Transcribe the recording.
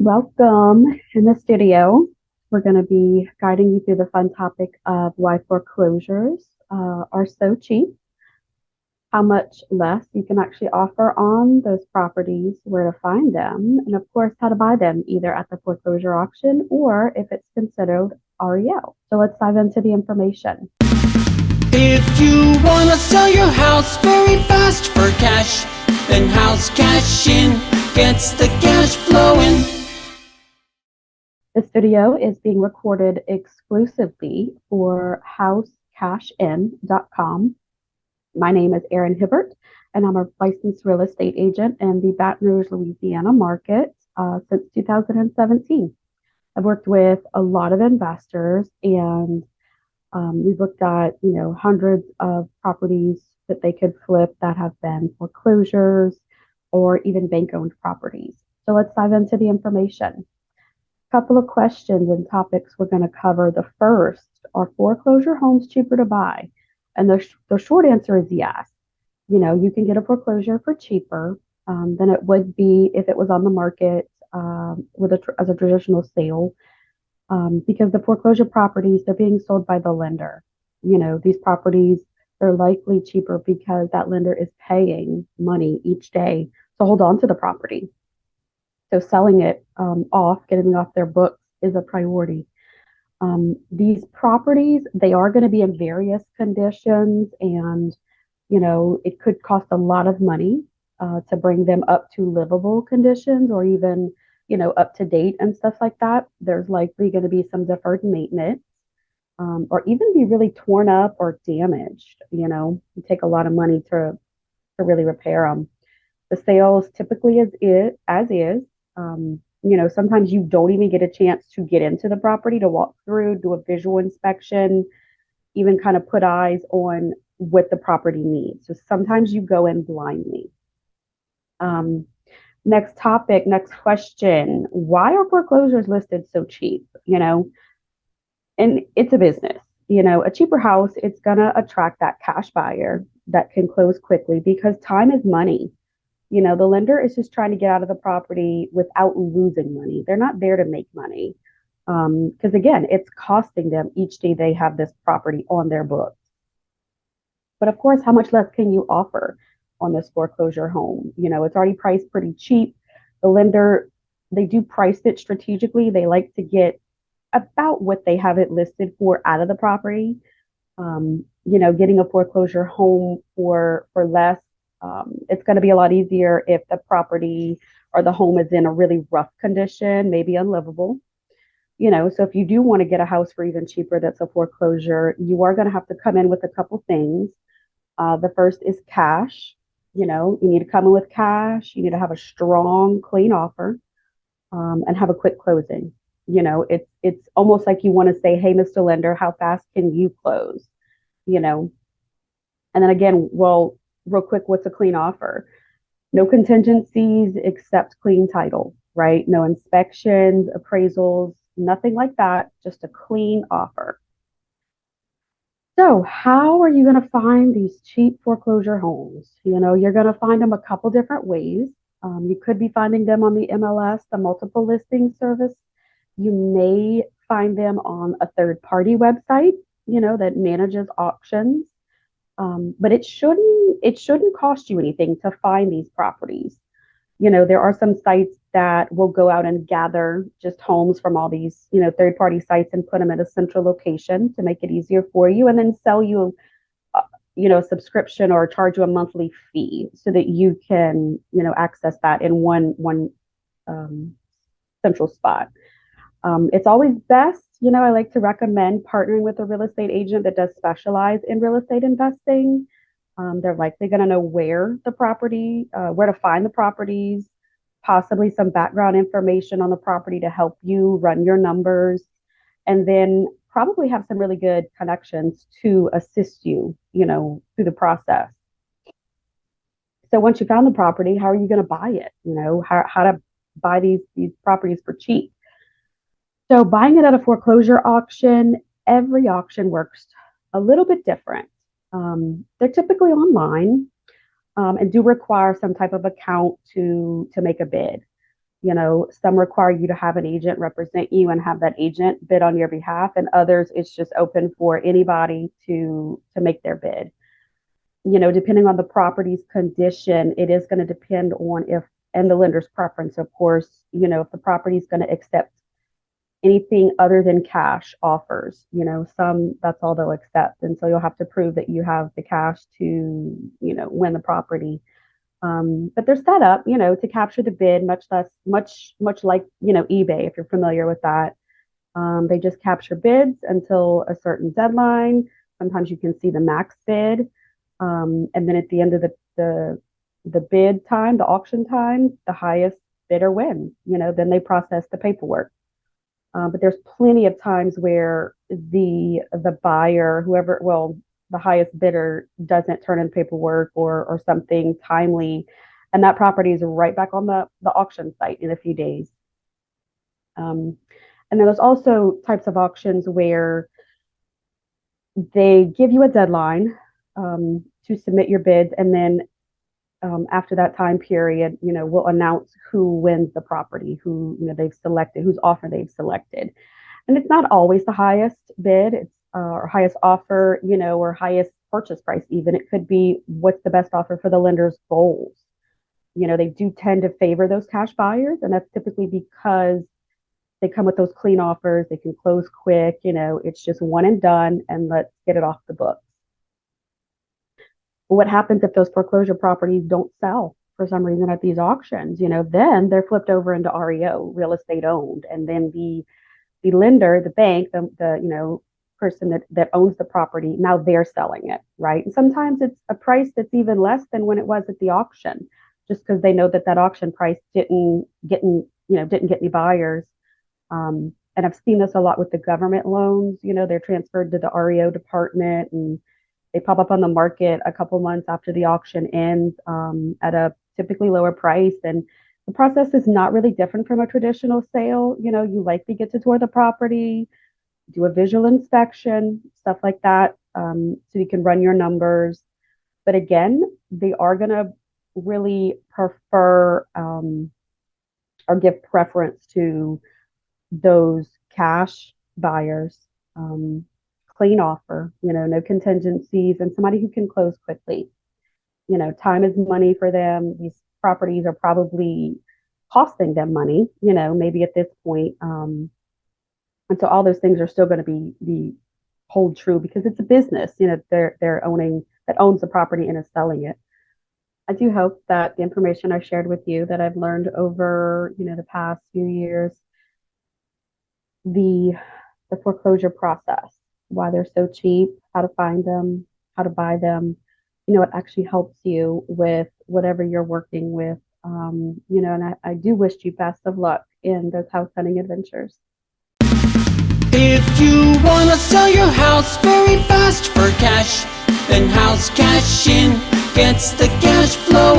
Welcome. In this video, we're going to be guiding you through the fun topic of why foreclosures are so cheap, how much less you can actually offer on those properties, where to find them, and of course, how to buy them either at the foreclosure auction or if it's considered REO. So let's dive into the information. If you want to sell your house very fast for cash, then HouseCashin gets the cash flowing. This video is being recorded exclusively for HouseCashin.com. My name is Erin Hibbert, and I'm a licensed real estate agent in the Baton Rouge, Louisiana market since 2017. I've worked with a lot of investors, and we've looked at hundreds of properties that they could flip that have been foreclosures or even bank-owned properties. So let's dive into the information. Couple of questions and topics we're going to cover. The first, are foreclosure homes cheaper to buy? And the short answer is yes. You can get a foreclosure for cheaper than it would be if it was on the market as a traditional sale, because the foreclosure properties, they're being sold by the lender. These properties are likely cheaper because that lender is paying money each day to hold on to the property. So selling it getting off their books is a priority. These properties, they are going to be in various conditions, and it could cost a lot of money to bring them up to livable conditions, or even up to date and stuff like that. There's likely going to be some deferred maintenance, or even be really torn up or damaged. It take a lot of money to really repair them. The sales typically is as is. Sometimes you don't even get a chance to get into the property to walk through, do a visual inspection, even kind of put eyes on what the property needs. So sometimes you go in blindly. Next topic, next question. Why are foreclosures listed so cheap? And it's a business. A cheaper house, it's going to attract that cash buyer that can close quickly, because time is money. The lender is just trying to get out of the property without losing money. They're not there to make money. Because again, it's costing them each day they have this property on their books. But of course, how much less can you offer on this foreclosure home? It's already priced pretty cheap. The lender, they do price it strategically. They like to get about what they have it listed for out of the property. Getting a foreclosure home for less, it's going to be a lot easier if the property or the home is in a really rough condition, maybe unlivable. So if you do want to get a house for even cheaper that's a foreclosure, you are going to have to come in with a couple things. The first is cash. You need to come in with cash. You need to have a strong, clean offer, and have a quick closing. It's almost like you want to say, hey, Mr. Lender, how fast can you close? And then again, well, real quick, what's a clean offer? No contingencies except clean title, right? No inspections, appraisals, nothing like that, just a clean offer. So how are you going to find these cheap foreclosure homes? You're going to find them a couple different ways. You could be finding them on the MLS, the multiple listing service. You may find them on a third-party website, that manages auctions. But it shouldn't cost you anything to find these properties. There are some sites that will go out and gather just homes from all these, third-party sites and put them at a central location to make it easier for you, and then sell you, a subscription or charge you a monthly fee so that you can, access that in one central spot. It's always best, I like to recommend partnering with a real estate agent that does specialize in real estate investing. They're likely going to know where to find the properties, possibly some background information on the property to help you run your numbers, and then probably have some really good connections to assist you, through the process. So once you found the property, how are you going to buy it? How to buy these properties for cheap. So buying it at a foreclosure auction, every auction works a little bit different. They're typically online, and do require some type of account to make a bid. Some require you to have an agent represent you and have that agent bid on your behalf, and others it's just open for anybody to make their bid. Depending on the property's condition, it is going to depend on if, and the lender's preference, of course, if the property is going to accept anything other than cash offers. Some, that's all they'll accept. And so you'll have to prove that you have the cash to, win the property. But they're set up, to capture the bid, much like, eBay, if you're familiar with that. They just capture bids until a certain deadline. Sometimes you can see the max bid. And then at the end of the bid time, the auction time, the highest bidder wins. Then they process the paperwork. But there's plenty of times where the buyer, the highest bidder doesn't turn in paperwork or something timely, and that property is right back on the auction site in a few days. And then there's also types of auctions where they give you a deadline to submit your bids, and then after that time period, we'll announce who wins the property, who they've selected, whose offer they've selected. And it's not always the highest bid, it's or highest offer, or highest purchase price even. It could be what's the best offer for the lender's goals. They do tend to favor those cash buyers, and that's typically because they come with those clean offers, they can close quick, it's just one and done, and let's get it off the books. What happens if those foreclosure properties don't sell for some reason at these auctions? Then they're flipped over into REO, real estate owned, and then the lender, the bank, the person that owns the property, now they're selling it, right? And sometimes it's a price that's even less than when it was at the auction, just because they know that auction price didn't get any buyers. And I've seen this a lot with the government loans. They're transferred to the REO department, and they pop up on the market a couple months after the auction ends at a typically lower price. And the process is not really different from a traditional sale. You likely get to tour the property, do a visual inspection, stuff like that, so you can run your numbers. But again, they are going to really prefer or give preference to those cash buyers, clean offer, no contingencies, and somebody who can close quickly. Time is money for them. These properties are probably costing them money, maybe at this point. And so all those things are still going to be hold true because it's a business, they're owning, that owns the property and is selling it. I do hope that the information I shared with you that I've learned over, the past few years, the foreclosure process, why they're so cheap, how to find them, how to buy them, it actually helps you with whatever you're working with. And I do wish you best of luck in those house hunting adventures. If you wanna sell your house very fast for cash, then HouseCashin gets the cash flow.